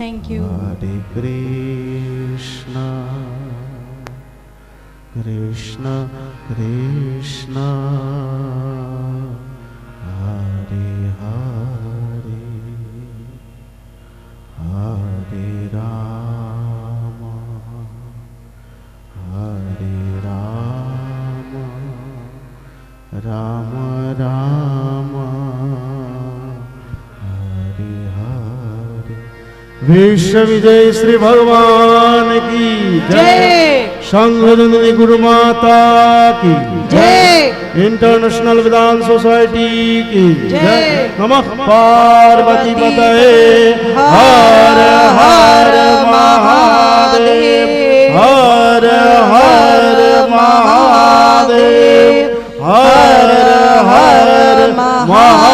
Thank you. Hare Krishna, Krishna Krishna, Hare Hare, Hare Rama, Hare Rama, Rama Rama, Hare Hare. विश्व विजय श्री भगवान की जय। संघ गुरु माता की जय। इंटरनेशनल वेदांत सोसाइटी की जय। नमः पार्वती पतये हर हर महादेव, हर हर महादेव, हर हर Mahadev.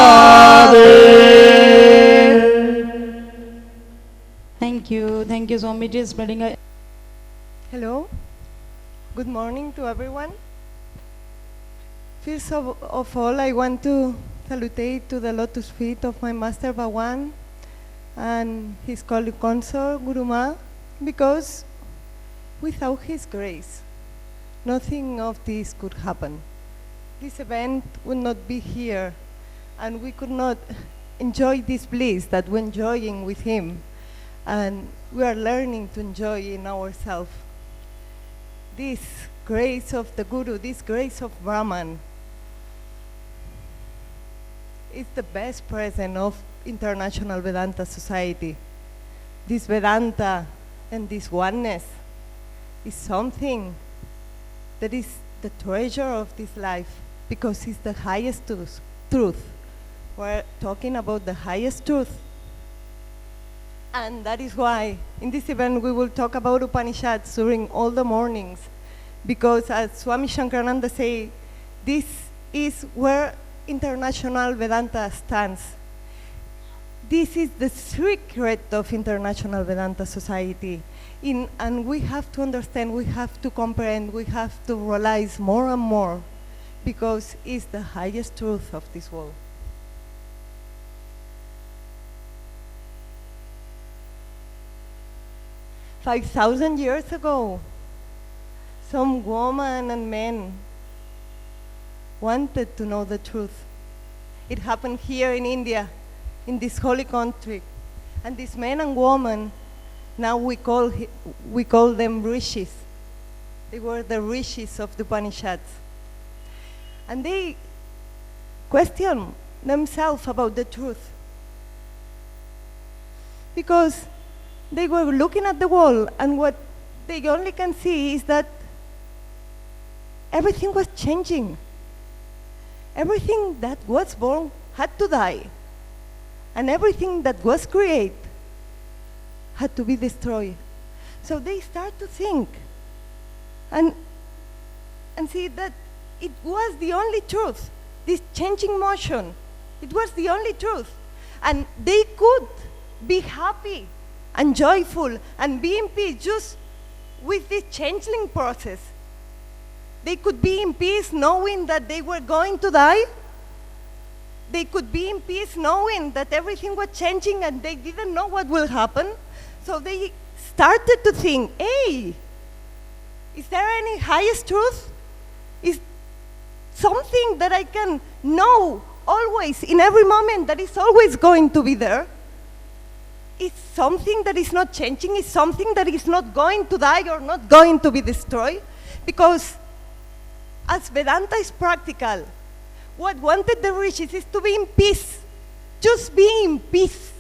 Thank you, Swamiji, spreading a... Hello, good morning to everyone. First of all, I want to salute to the lotus feet of my Master Bhagwan and his colleague consort, Guru Ma, because without his grace, nothing of this could happen. This event would not be here, and we could not enjoy this bliss that we're enjoying with him. And we are learning to enjoy in ourselves. This grace of the Guru, this grace of Brahman, is the best present of International Vedanta Society. This Vedanta and this oneness is something that is the treasure of this life, because it's the highest truth. We're talking about the highest truth. And that is why in this event we will talk about Upanishads during all the mornings, because as Swami Shankarananda say, this is where International Vedanta stands. This is the secret of International Vedanta Society. And we have to understand, we have to comprehend, we have to realize more and more, because it's the highest truth of this world. 5,000 years ago, some women and men wanted to know the truth. It happened here in India, in this holy country. And these men and women, now we call them rishis. They were the rishis of the Upanishads. And they questioned themselves about the truth, because they were looking at the wall, and what they only can see is that everything was changing. Everything that was born had to die, and everything that was created had to be destroyed. So they start to think and see that it was the only truth, this changing motion. It was the only truth. And they could be happy and joyful and be in peace just with this changing process. They could be in peace knowing that they were going to die. They could be in peace knowing that everything was changing and they didn't know what will happen. So they started to think, hey, is there any highest truth? Is something that I can know always, in every moment, that is always going to be there? It's something that is not changing, it's something that is not going to die or not going to be destroyed. Because as Vedanta is practical, what wanted the rishis is to be in peace. Just be in peace.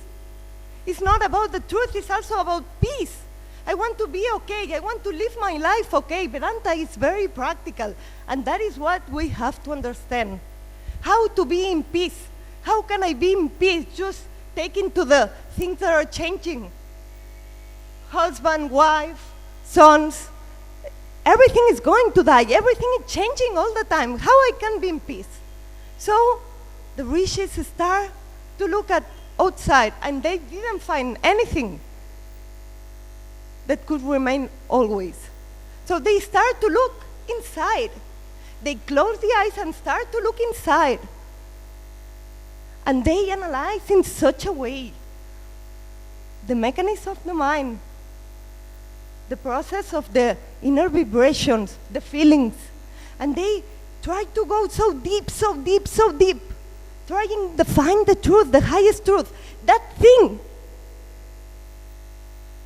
It's not about the truth, it's also about peace. I want to be okay, I want to live my life okay. Vedanta is very practical, and that is what we have to understand. How to be in peace. How can I be in peace? Just taking to the things that are changing. Husband, wife, sons, everything is going to die. Everything is changing all the time. How I can be in peace? So the rishis start to look at outside, and they didn't find anything that could remain always. So they start to look inside. They close the eyes and start to look inside. And they analyze in such a way the mechanism of the mind, the process of the inner vibrations, the feelings. And they try to go so deep, so deep, so deep, trying to find the truth, the highest truth, that thing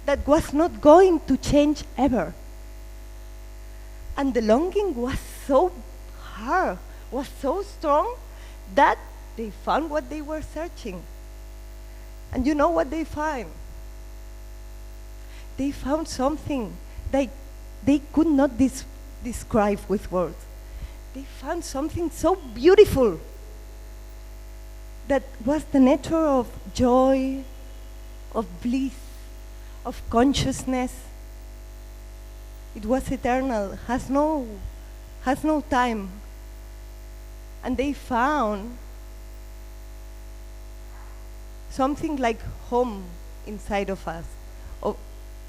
that was not going to change ever. And the longing was so hard, was so strong, that they found what they were searching. And you know what they find? They found something that they could not describe with words. They found something so beautiful that was the nature of joy, of bliss, of consciousness. It was eternal, has no time. And they found something like home inside of us,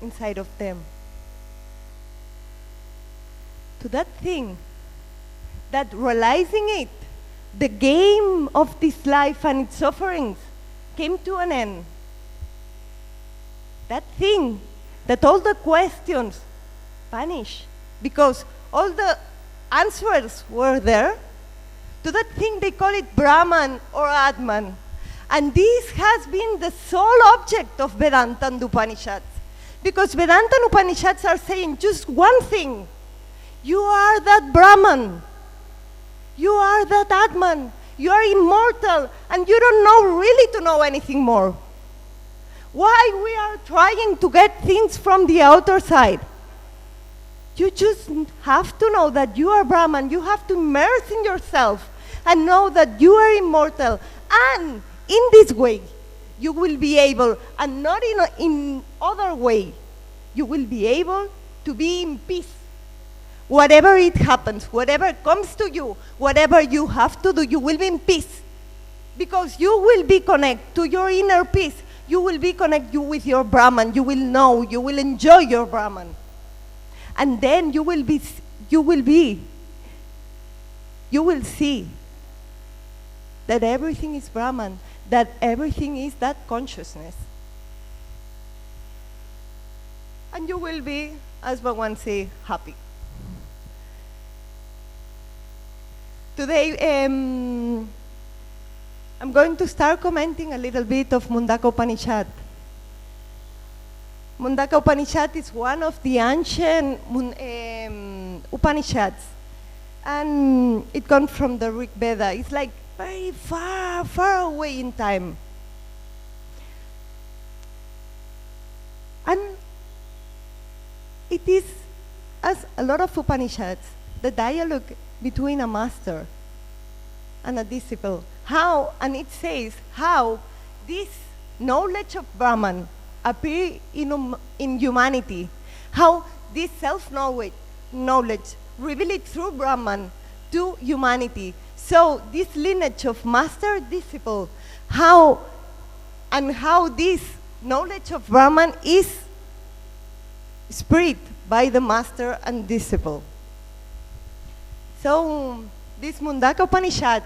inside of them. To that thing, that realizing it, the game of this life and its sufferings came to an end. That thing, that all the questions vanished, because all the answers were there. To that thing they call it Brahman or Atman. And this has been the sole object of Vedanta and Upanishads. Because Vedanta and Upanishads are saying just one thing. You are that Brahman. You are that Atman. You are immortal, and you don't know really to know anything more. Why we are trying to get things from the outer side? You just have to know that you are Brahman. You have to immerse in yourself and know that you are immortal. And in this way, you will be able, and not in other way, you will be able to be in peace. Whatever it happens, whatever comes to you, whatever you have to do, you will be in peace. Because you will be connected to your inner peace. You will be connected with your Brahman. You will know, you will enjoy your Brahman. And then you will see that everything is Brahman, that everything is that consciousness. And you will be, as Bhagwan say, happy. Today, I'm going to start commenting a little bit of Mundaka Upanishad. Mundaka Upanishad is one of the ancient Upanishads, and it comes from the Rig Veda. It's like very far, far away in time. And it is, as a lot of Upanishads, the dialogue between a master and a disciple. How, and it says how this knowledge of Brahman appear in humanity, how this self-knowledge revealed through Brahman to humanity. So this lineage of master-disciple, how this knowledge of Brahman is spread by the master and disciple. So this Mundaka Upanishad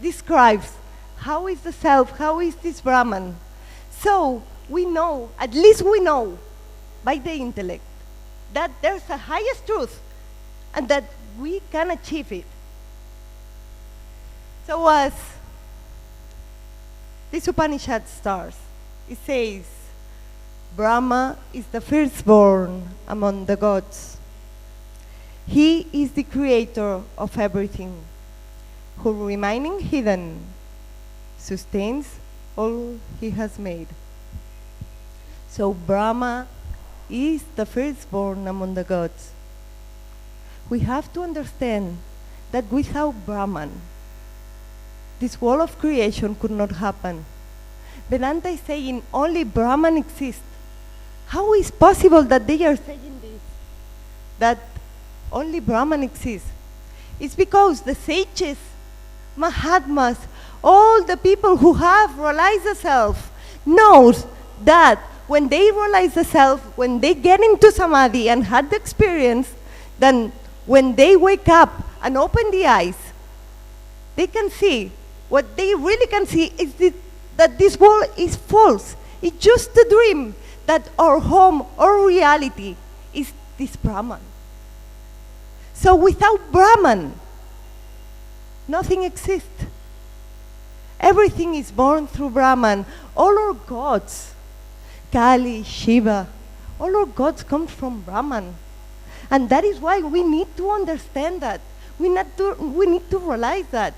describes how is the self, how is this Brahman. So we know, at least we know by the intellect, that there's a highest truth and that we can achieve it. So as this Upanishad starts, it says, Brahma is the firstborn among the gods. He is the creator of everything, who remaining hidden sustains all he has made. So Brahma is the firstborn among the gods. We have to understand that without Brahman, this world of creation could not happen. Vedanta is saying only Brahman exists. How is possible that they are saying this? That only Brahman exists. It's because the sages, Mahatmas, all the people who have realized the self knows that when they realize the self, when they get into samadhi and had the experience, then when they wake up and open the eyes, they can see, what they really can see is that this world is false. It's just a dream that our home, our reality is this Brahman. So without Brahman, nothing exists. Everything is born through Brahman. All our gods, Kali, Shiva, all our gods come from Brahman. And that is why we need to understand that. We need to realize that.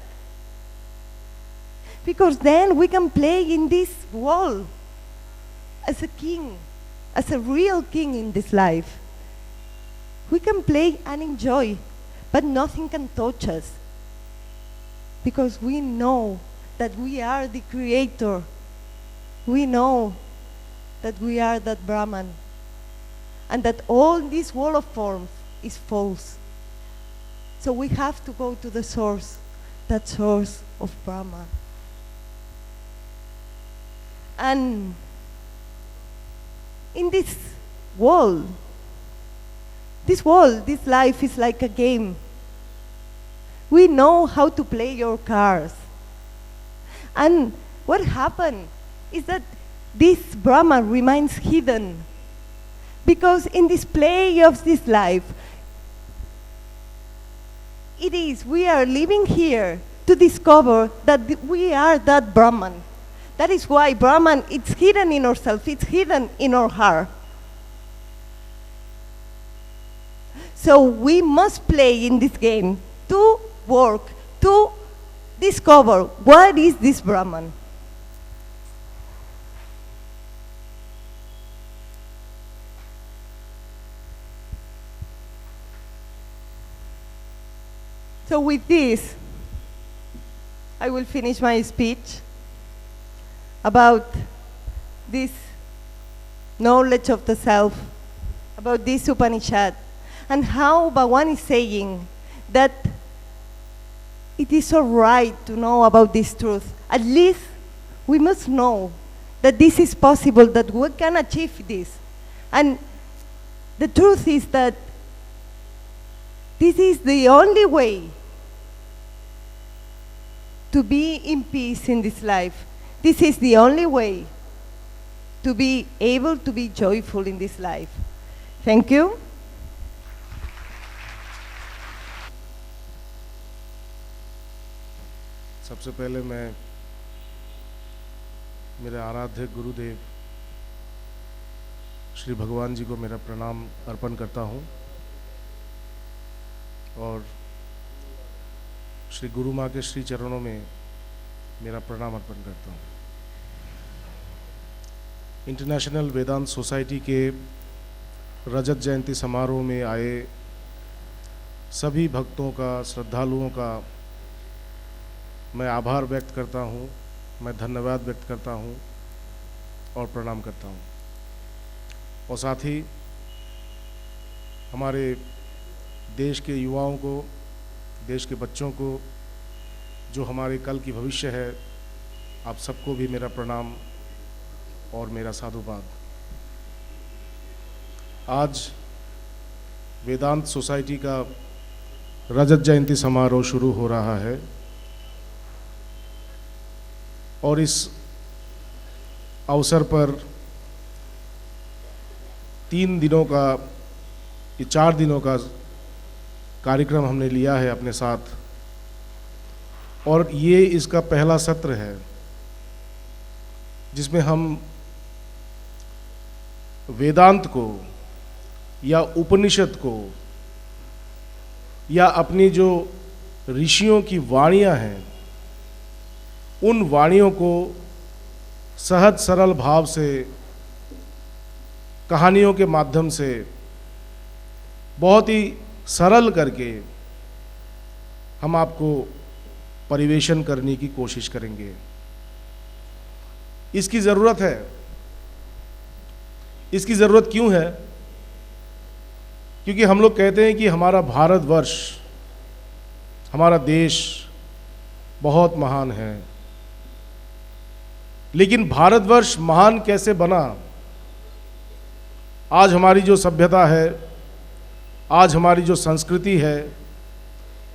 Because then we can play in this world as a king, as a real king in this life. We can play and enjoy, but nothing can touch us. Because we know that we are the creator. We know that we are that Brahman. And that all this world of forms is false. So we have to go to the source, that source of Brahman. And in this world, this life is like a game. We know how to play your cards. And what happened is that this Brahman remains hidden. Because in this play of this life, we are living here to discover that we are that Brahman. That is why Brahman, it's hidden in ourselves, it's hidden in our heart. So we must play in this game to work, to discover what is this Brahman. So with this, I will finish my speech about this knowledge of the self, about this Upanishad, and how Bhagavan is saying that it is all right to know about this truth. At least we must know that this is possible, that we can achieve this. And the truth is that this is the only way to be in peace in this life. This is the only way to be able to be joyful in this life. Thank you. सबसे पहले मैं मेरे आराध्य गुरुदेव श्री भगवान जी को मेरा प्रणाम अर्पण करता हूँ और श्री गुरु माँ के श्री चरणों में मेरा प्रणाम अर्पण करता हूँ। इंटरनेशनल वेदांत सोसाइटी के रजत जयंती समारोह में आए सभी भक्तों का, श्रद्धालुओं का मैं आभार व्यक्त करता हूँ, मैं धन्यवाद व्यक्त करता हूँ और प्रणाम करता हूँ। और साथ ही हमारे देश के युवाओं को, देश के बच्चों को, जो हमारे कल की भविष्य है, आप सबको भी मेरा प्रणाम और मेरा साधुवाद। आज वेदांत सोसाइटी का रजत जयंती समारोह शुरू हो रहा है और इस अवसर पर 3 दिनों का, ये 4 दिनों का कार्यक्रम हमने लिया है अपने साथ और ये इसका पहला सत्र है जिसमें हम वेदांत को या उपनिषद को या अपनी जो ऋषियों की वाणियाँ हैं उन वाणियों को सहज सरल भाव से कहानियों के माध्यम से बहुत ही सरल करके हम आपको परिवेशन करने की कोशिश करेंगे। इसकी ज़रूरत है। इसकी ज़रूरत क्यों है? क्योंकि हम लोग कहते हैं कि हमारा भारतवर्ष, हमारा देश बहुत महान है, लेकिन भारतवर्ष महान कैसे बना? आज हमारी जो सभ्यता है, आज हमारी जो संस्कृति है,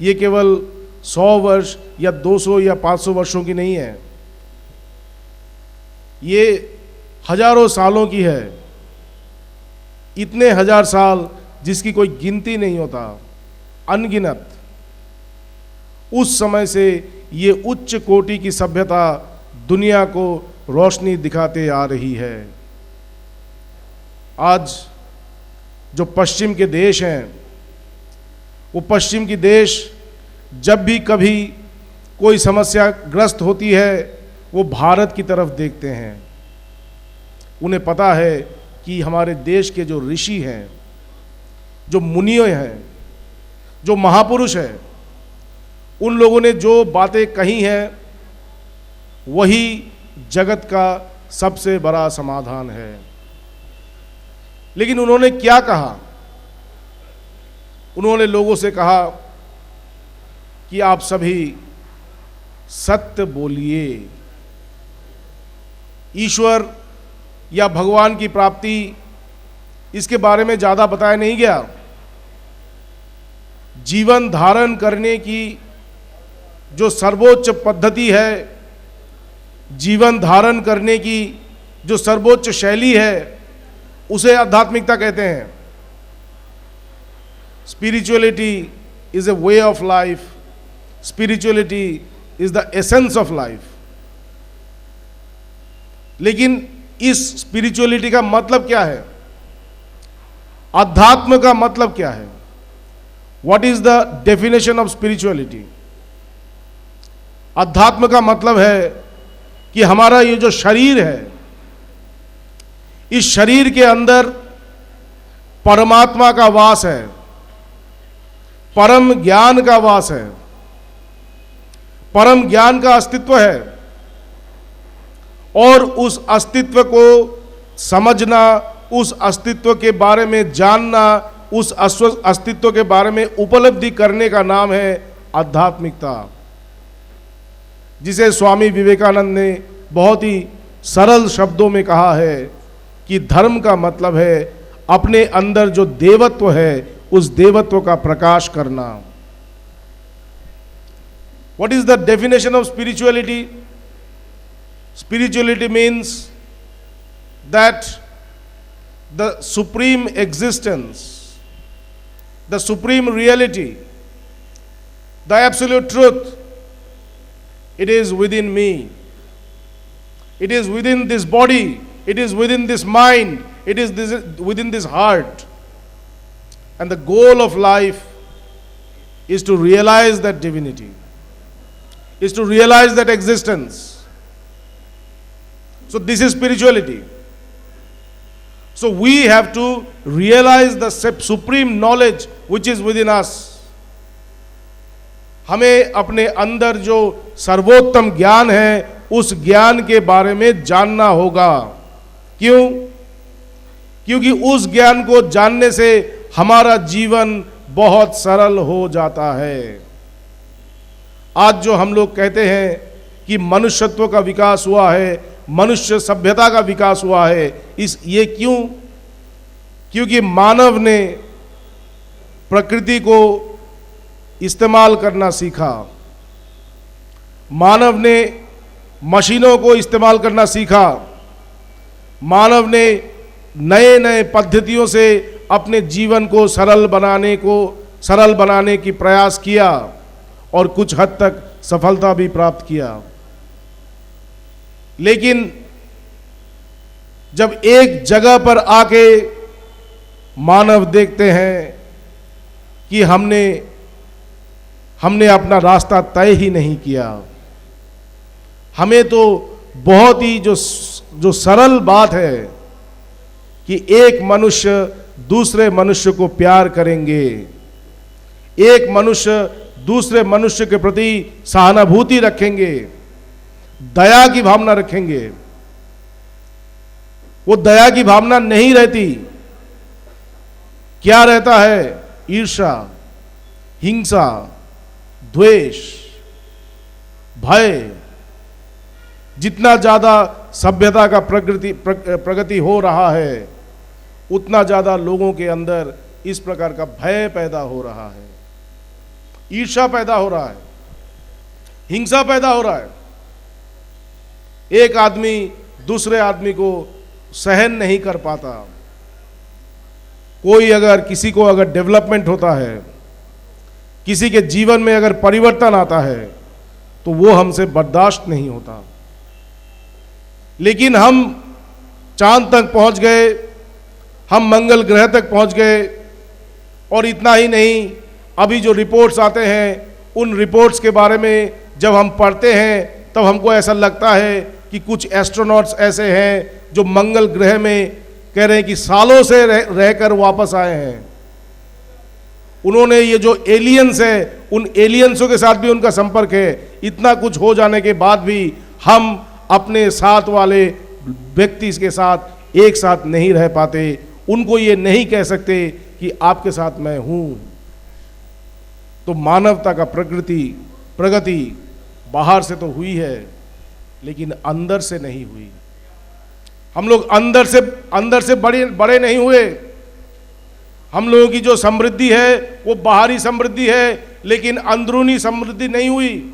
ये केवल 100 वर्ष या 200 या 500 वर्षों की नहीं है। ये हजारों सालों की है, इतने हजार साल जिसकी कोई गिनती नहीं होता, अनगिनत। उस समय से ये उच्च कोटि की सभ्यता दुनिया को रोशनी दिखाते आ रही है। आज जो पश्चिम के देश हैं, वो पश्चिम की देश जब भी कभी कोई समस्या ग्रस्त होती है, वो भारत की तरफ देखते हैं। उन्हें पता है कि हमारे देश के जो ऋषि हैं, जो मुनि हैं, जो महापुरुष हैं, उन लोगों ने जो बातें कही हैं वही जगत का सबसे बड़ा समाधान है। लेकिन उन्होंने क्या कहा? उन्होंने लोगों से कहा कि आप सभी सत्य बोलिए। ईश्वर या भगवान की प्राप्ति, इसके बारे में ज़्यादा बताया नहीं गया। जीवन धारण करने की जो सर्वोच्च पद्धति है, जीवन धारण करने की जो सर्वोच्च शैली है, उसे आध्यात्मिकता कहते हैं। Spirituality is a way of life, spirituality is the essence of life. लेकिन इस स्पिरिचुअलिटी का मतलब क्या है? अध्यात्म का मतलब क्या है? What is the definition of spirituality? अध्यात्म का मतलब है कि हमारा ये जो शरीर है, इस शरीर के अंदर परमात्मा का वास है, परम ज्ञान का वास है, परम ज्ञान का अस्तित्व है। और उस अस्तित्व को समझना, उस अस्तित्व के बारे में जानना, उस अस्तित्व के बारे में उपलब्धि करने का नाम है आध्यात्मिकता, जिसे स्वामी विवेकानंद ने बहुत ही सरल शब्दों में कहा है कि धर्म का मतलब है अपने अंदर जो देवत्व है, उस देवत्व का प्रकाश करना। What is the definition of spirituality? Spirituality means that the supreme existence, the supreme reality, the absolute truth, it is within me. It is within this body. It is within this mind. It is within this heart. And the goal of life is to realize that divinity, is to realize that existence. So this is spirituality. So we have to realize the supreme knowledge which is within us. हमें अपने अंदर जो सर्वोत्तम ज्ञान है, उस ज्ञान के बारे में जानना होगा। क्यों? क्योंकि उस ज्ञान को जानने से हमारा जीवन बहुत सरल हो जाता है। आज जो हम लोग कहते हैं कि मनुष्यत्व का विकास हुआ है, मनुष्य सभ्यता का विकास हुआ है, ये क्यों? क्योंकि मानव ने प्रकृति को इस्तेमाल करना सीखा, मानव ने मशीनों को इस्तेमाल करना सीखा, मानव ने नए नए पद्धतियों से अपने जीवन को सरल बनाने की प्रयास किया और कुछ हद तक सफलता भी प्राप्त किया। लेकिन जब एक जगह पर आके मानव देखते हैं कि हमने अपना रास्ता तय ही नहीं किया, हमें तो बहुत ही जो सरल बात है कि एक मनुष्य दूसरे मनुष्य को प्यार करेंगे, एक मनुष्य दूसरे मनुष्य के प्रति सहानुभूति रखेंगे, दया की भावना रखेंगे, वो दया की भावना नहीं रहती। क्या रहता है? ईर्ष्या, हिंसा, द्वेष, भय। जितना ज्यादा सभ्यता का प्रगति हो रहा है, उतना ज्यादा लोगों के अंदर इस प्रकार का भय पैदा हो रहा है, ईर्ष्या पैदा हो रहा है, हिंसा पैदा हो रहा है। एक आदमी दूसरे आदमी को सहन नहीं कर पाता। कोई अगर किसी को अगर डेवलपमेंट होता है, किसी के जीवन में अगर परिवर्तन आता है, तो वो हमसे बर्दाश्त नहीं होता। लेकिन हम चांद तक पहुंच गए, हम मंगल ग्रह तक पहुंच गए, और इतना ही नहीं, अभी जो रिपोर्ट्स आते हैं उन रिपोर्ट्स के बारे में जब हम पढ़ते हैं तब हमको ऐसा लगता है कि कुछ एस्ट्रोनॉट्स ऐसे हैं जो मंगल ग्रह में कह रहे हैं कि सालों से रहकर वापस आए हैं। उन्होंने ये जो एलियंस है, उन एलियंसों के साथ भी उनका संपर्क है। इतना कुछ हो जाने के बाद भी हम अपने साथ वाले व्यक्ति के साथ एक साथ नहीं रह पाते। उनको ये नहीं कह सकते कि आपके साथ मैं हूं। तो मानवता का प्रगति बाहर से तो हुई है, लेकिन अंदर से नहीं हुई। हम लोग अंदर से बड़े नहीं हुए। हम लोगों की जो समृद्धि है वो बाहरी समृद्धि है, लेकिन अंदरूनी समृद्धि नहीं हुई।